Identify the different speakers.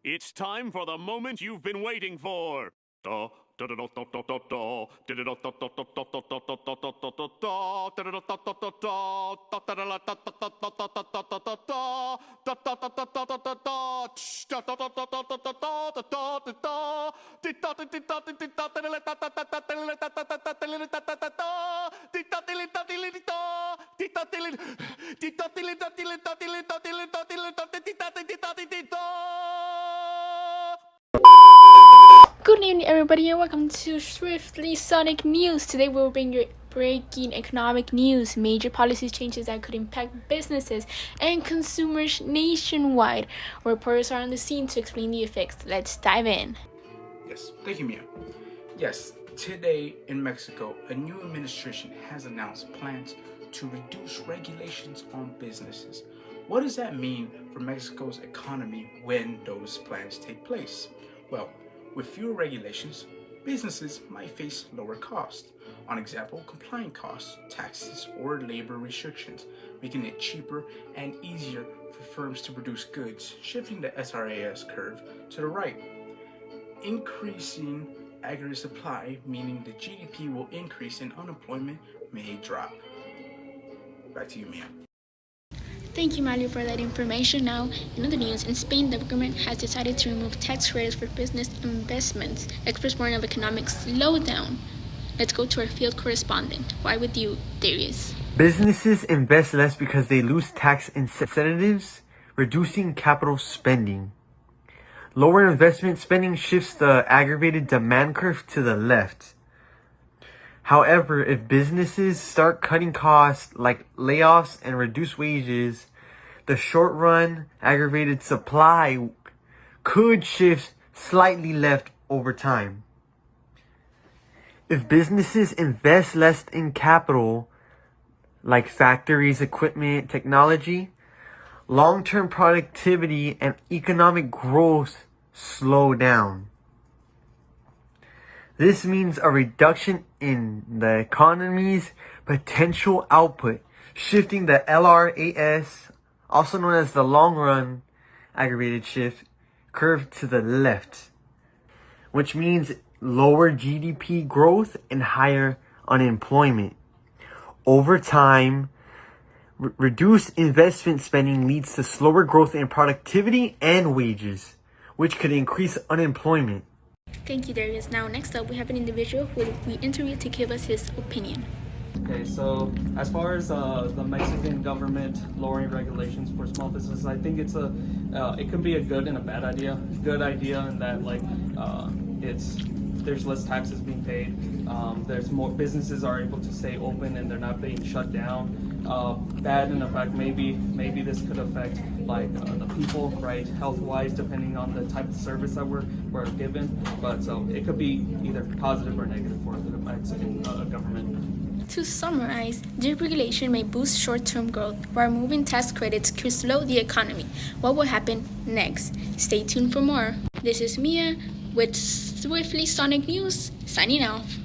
Speaker 1: It's time for the moment you've been waiting for.
Speaker 2: Good evening, everybody, and welcome to Swiftly Sonic News. Today, we'll bring you breaking economic news, major policy changes that could impact businesses and consumers nationwide. Reporters are on the scene to explain the effects. Let's dive in.
Speaker 3: Yes, thank you, Mia. Yes, today in Mexico, a new administration has announced plans to reduce regulations on businesses. What does that mean for Mexico's economy when those plans take place? Well, with fewer regulations, businesses might face lower costs. On example, compliance costs, taxes, or labor restrictions, making it cheaper and easier for firms to produce goods, shifting the SRAS curve to the right. Increasing aggregate supply, meaning the GDP will increase and unemployment may drop. Back to you, Mia.
Speaker 2: Thank you, Mario, for that information. Now, in other news, in Spain, the government has decided to remove tax credits for business investments. Experts warn of economic slowdown. Let's go to our field correspondent. Why with you, Darius?
Speaker 4: Businesses invest less because they lose tax incentives, reducing capital spending. Lower investment spending shifts the aggravated demand curve to the left. However, if businesses start cutting costs like layoffs and reduce wages, the short-run aggravated supply could shift slightly left over time. If businesses invest less in capital, like factories, equipment, technology, long-term productivity and economic growth slow down. This means a reduction in the economy's potential output, shifting the LRAS, also known as the long-run aggravated shift curve, to the left, which means lower GDP growth and higher unemployment. Over time, reduced investment spending leads to slower growth in productivity and wages, which could increase unemployment.
Speaker 2: Thank you, Darius. Now, next up, we have an individual who we interviewed to give us his opinion.
Speaker 5: Okay, so as far as the Mexican government lowering regulations for small businesses, I think it could be a good and a bad idea. Good idea in that there's less taxes being paid. There's more businesses are able to stay open and they're not being shut down. Bad in the fact maybe this could affect the people, right, health-wise, depending on the type of service that we're given. But so it could be either positive or negative for the Mexican government.
Speaker 2: To summarize, deregulation may boost short-term growth, while removing tax credits could slow the economy. What will happen next? Stay tuned for more. This is Mia with Swiftly Sonic News, signing off.